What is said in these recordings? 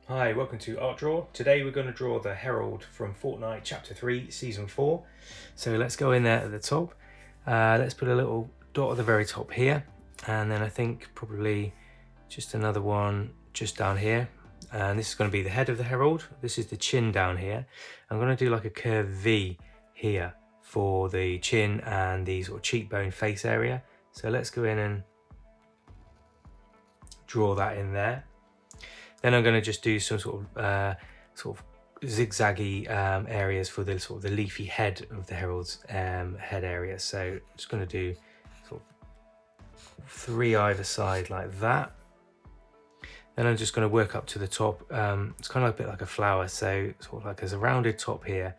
Hi, welcome to Art Draw. Today we're going to draw the Herald from Fortnite Chapter 3, Season 4. So let's go in there at the top. Let's put a little dot at the very top here. And then I think probably just another one just down here. And this is going to be the head of the Herald. This is the chin down here. I'm going to do like a curved V here for the chin and the sort of cheekbone face area. So let's go in and draw that in there. Then I'm going to just do some sort of zigzaggy areas for the sort of the leafy head of the Herald's head area. So I'm just going to do sort of 3 either side like that. Then I'm just going to work up to the top. It's kind of a bit like a flower, so sort of like there's a rounded top here,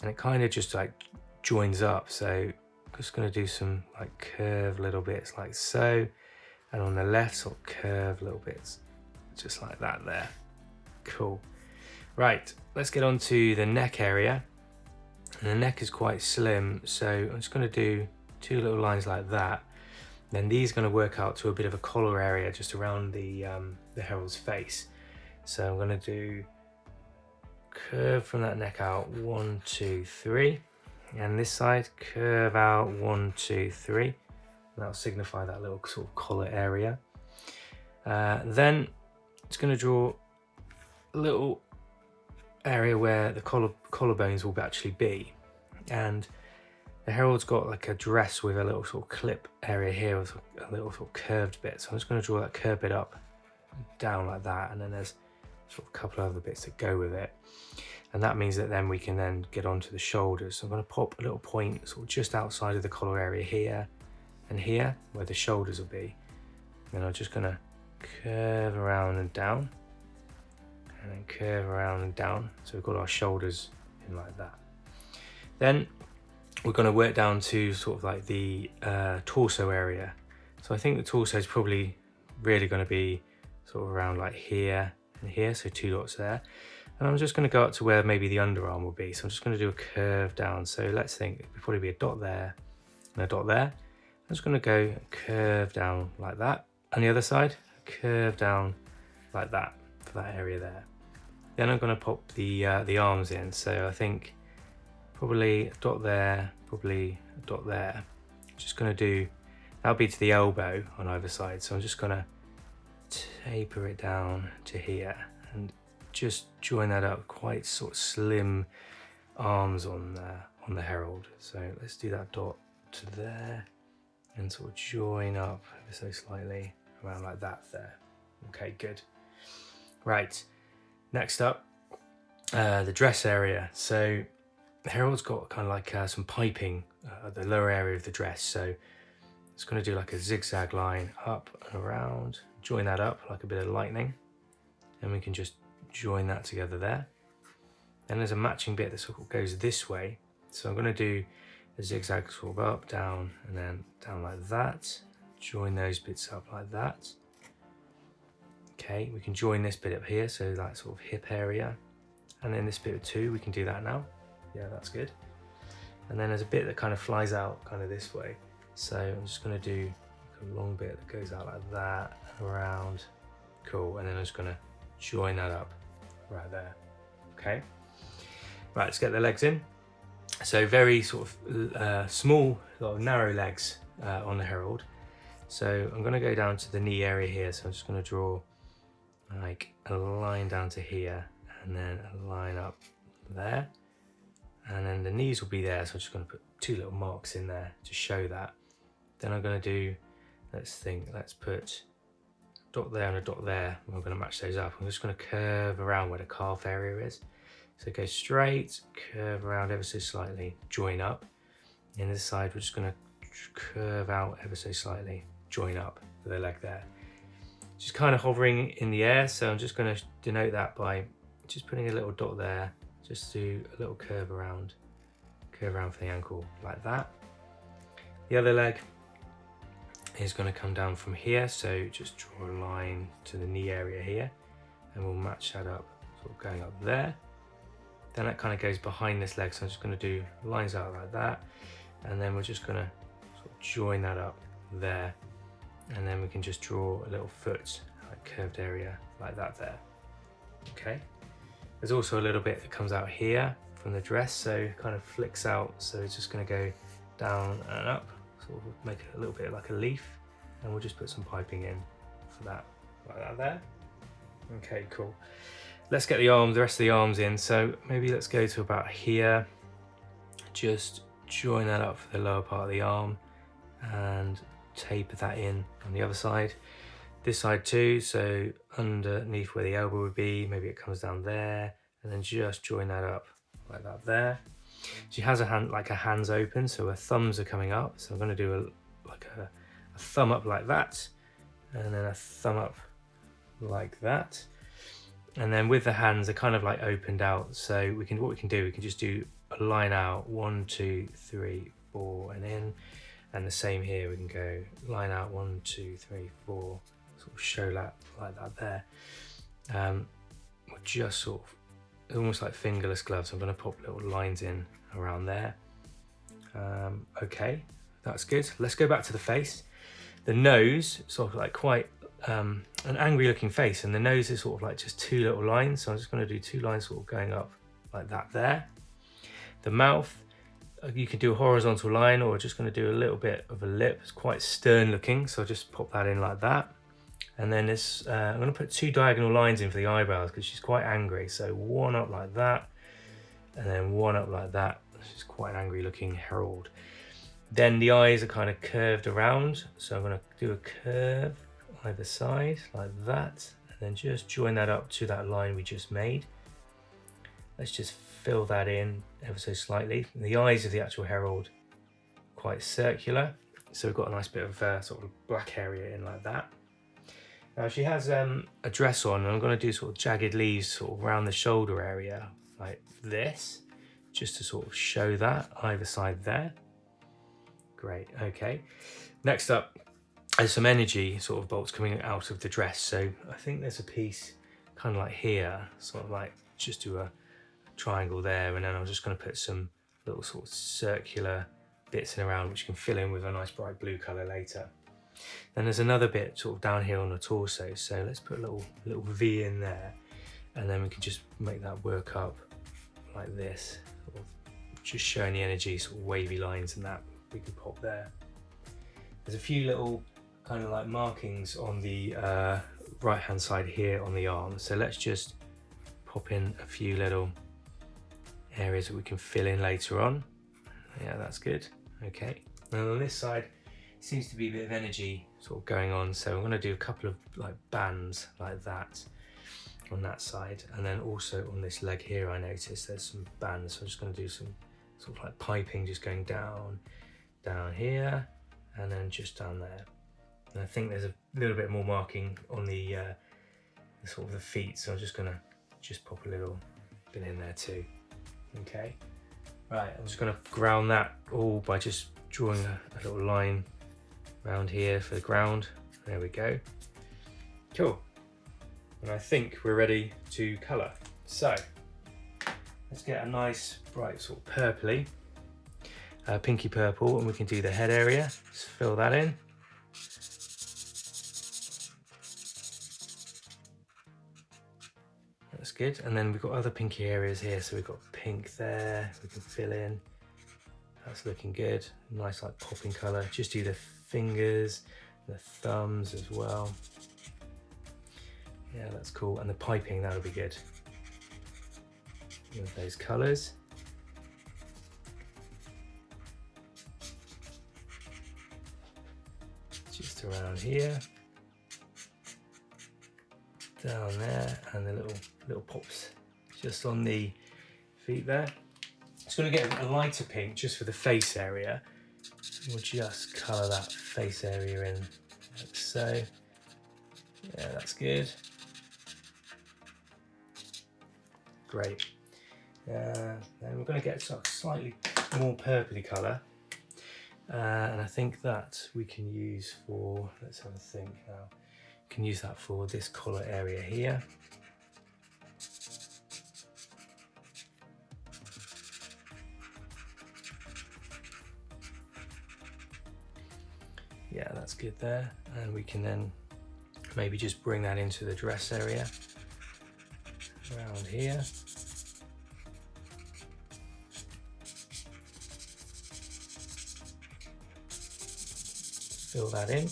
and it kind of just like joins up. So I'm just going to do some like curved little bits like so, and on the left sort of curved little bits. Just like that there. Cool. Right, let's get on to the neck area. And the neck is quite slim, so I'm just going to do 2 little lines like that. Then these are going to work out to a bit of a collar area just around the Herald's face. So I'm going to do curve from that neck out 1, 2, 3, and this side curve out 1, 2, 3. And that'll signify that little sort of collar area. Then it's going to draw a little area where the collarbones will actually be, and the Herald's got like a dress with a little sort of clip area here with a little sort of curved bit. So I'm just going to draw that curved bit up and down like that, and then there's sort of a couple of other bits that go with it, and that means that then we can then get onto the shoulders. So I'm going to pop a little point sort of just outside of the collar area here and here where the shoulders will be, and I'm just going to curve around and down, and then curve around and down, so we've got our shoulders in like that. Then we're going to work down to sort of like the torso area. So I think the torso is probably really going to be sort of around like here and here, so 2 dots there, and I'm just going to go up to where maybe the underarm will be. So I'm just going to do a curve down. So let's think it'll probably be a dot there and a dot there. I'm just going to go curve down like that, and the other side curve down like that for that area there. Then I'm going to pop the arms in. So I think probably a dot there, probably a dot there. Just going to do, that'll be to the elbow on either side. So I'm just going to taper it down to here and just join that up. Quite sort of slim arms on the Herald. So let's do that dot to there and sort of join up ever so slightly around like that there. Okay, good. Right, next up, the dress area. So the Herald's got kind of like some piping at the lower area of the dress. So it's going to do like a zigzag line up and around, join that up like a bit of lightning, and we can just join that together there. Then there's a matching bit that sort of goes this way. So I'm going to do a zigzag sort of up, down, and then down like that. Join those bits up like that. Okay, we can join this bit up here, so that sort of hip area, and then this bit too, we can do that now. Yeah, that's good. And then there's a bit that kind of flies out kind of this way, so I'm just going to do a long bit that goes out like that and around. Cool. And then I'm just going to join that up right there. Okay, right, let's get the legs in. So very sort of small, sort of narrow legs on the Herald. So I'm going to go down to the knee area here. So I'm just going to draw like a line down to here, and then a line up there, and then the knees will be there. So I'm just going to put 2 little marks in there to show that. Then I'm going to do, let's put a dot there and a dot there. We're going to match those up. I'm just going to curve around where the calf area is. So go straight, curve around ever so slightly, join up. And this side, we're just going to curve out ever so slightly, join up for the leg there. Just kind of hovering in the air. So I'm just going to denote that by just putting a little dot there, just do a little curve around for the ankle like that. The other leg is going to come down from here. So just draw a line to the knee area here, and we'll match that up, sort of going up there. Then that kind of goes behind this leg. So I'm just going to do lines out like that. And then we're just going to sort of join that up there, and then we can just draw a little foot, like curved area like that there. Okay. There's also a little bit that comes out here from the dress, so it kind of flicks out. So it's just going to go down and up, sort of make it a little bit like a leaf, and we'll just put some piping in for that, like that there. Okay, cool. Let's get the rest of the arms in. So maybe let's go to about here. Just join that up for the lower part of the arm and taper that in on the other side. This side too, so underneath where the elbow would be, maybe it comes down there, and then just join that up like that there. She has a hand, like her hands open, so her thumbs are coming up. So I'm going to do a thumb up like that, and then a thumb up like that. And then with the hands, they're kind of like opened out. So we can just do a line out, 1, 2, 3, 4, and in. And the same here, we can go line out, 1, 2, 3, 4, sort of show that like that there. We'll just sort of, almost like fingerless gloves. I'm going to pop little lines in around there. Okay, that's good. Let's go back to the face. The nose, sort of like quite an angry looking face, and the nose is sort of like just 2 little lines. So I'm just going to do 2 lines sort of going up like that there. The mouth, you can do a horizontal line, or just going to do a little bit of a lip. It's quite stern looking, so I'll just pop that in like that. And then this, I'm going to put 2 diagonal lines in for the eyebrows because she's quite angry. So 1 up like that, and then 1 up like that. She's quite an angry looking Herald. Then the eyes are kind of curved around, so I'm going to do a curve either side like that, and then just join that up to that line we just made. Let's just fill that in ever so slightly. And the eyes of the actual Herald quite circular, so we've got a nice bit of sort of black area in like that. Now she has a dress on, and I'm going to do sort of jagged leaves sort of around the shoulder area like this, just to sort of show that either side there. Great, okay. Next up, there's some energy sort of bolts coming out of the dress. So I think there's a piece kind of like here, sort of like just do a triangle there, and then I'm just going to put some little sort of circular bits in around, which you can fill in with a nice bright blue colour later. Then there's another bit sort of down here on the torso, so let's put a little V in there, and then we can just make that work up like this, sort of just showing the energy, sort of wavy lines, and that we can pop there. There's a few little kind of like markings on the right hand side here on the arm, so let's just pop in a few little areas that we can fill in later on. Yeah, that's good. Okay, and on this side seems to be a bit of energy sort of going on, so I'm going to do a couple of like bands like that on that side, and then also on this leg here I noticed there's some bands, so I'm just going to do some sort of like piping just going down here, and then just down there. And I think there's a little bit more marking on the sort of the feet, so I'm just going to pop a little bit in there too. Okay, right, I'm just going to ground that all by just drawing a little line around here for the ground. There we go. Cool. And I think we're ready to colour. So let's get a nice bright sort of purpley, pinky purple, and we can do the head area. Just fill that in. That's good. And then we've got other pinky areas here. So we've got pink there, we can fill in. That's looking good. Nice like popping colour. Just do the fingers, the thumbs as well. Yeah, that's cool. And the piping, that'll be good. With those colours. Just around here. Down there, and the little pops just on the feet there. Just going to get a lighter pink just for the face area. We'll just colour that face area in like so. Yeah, that's good. Great. Then we're going to get a slightly more purpley colour, and I think that we can use for, let's have a think now. We can use that for this collar area here. Yeah, that's good there, and we can then maybe just bring that into the dress area around here. Fill that in.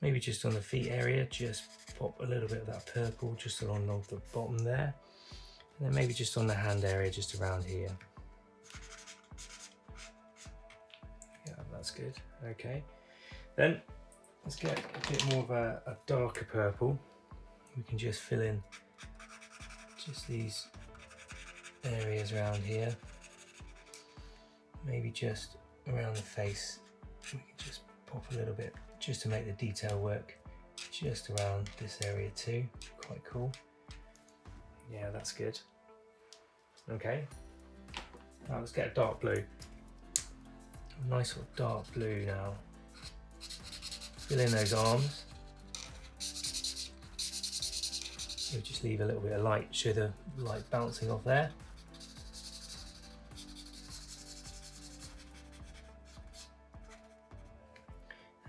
Maybe just on the feet area, just pop a little bit of that purple just along the bottom there. And then maybe just on the hand area, just around here. Yeah, that's good. Okay. Then let's get a bit more of a darker purple. We can just fill in just these areas around here. Maybe just around the face. We can just pop a little bit just to make the detail work just around this area too. Quite cool. Yeah, that's good. Okay, now let's get a dark blue. A nice sort of dark blue now. Fill in those arms. We'll just leave a little bit of light, show the light bouncing off there.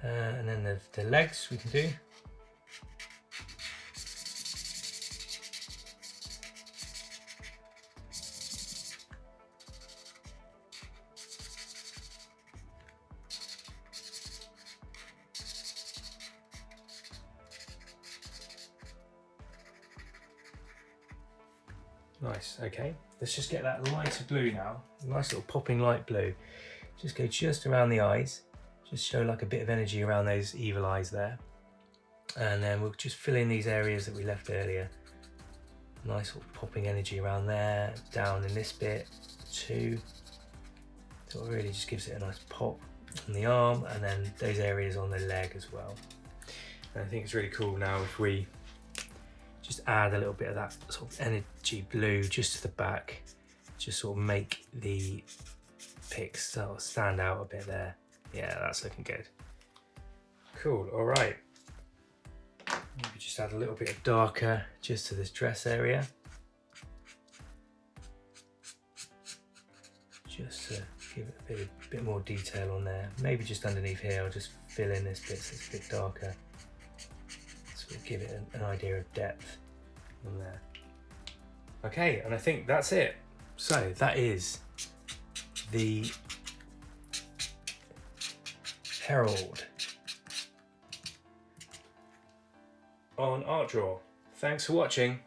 And then the legs we can do. Nice, okay. Let's just get that lighter blue now. Nice little popping light blue. Just go just around the eyes. Just show like a bit of energy around those evil eyes there. And then we'll just fill in these areas that we left earlier. Nice little popping energy around there, down in this bit too. So it really just gives it a nice pop on the arm, and then those areas on the leg as well. And I think it's really cool now if we just add a little bit of that sort of energy blue just to the back, just sort of make the pics sort of stand out a bit there. Yeah, that's looking good. Cool, all right. Maybe just add a little bit of darker just to this dress area. Just to give it a bit more detail on there. Maybe just underneath here, I'll just fill in this bit so it's a bit darker. So we'll give it an idea of depth on there. Okay, and I think that's it. So that is the Herald on Art Draw. Thanks for watching.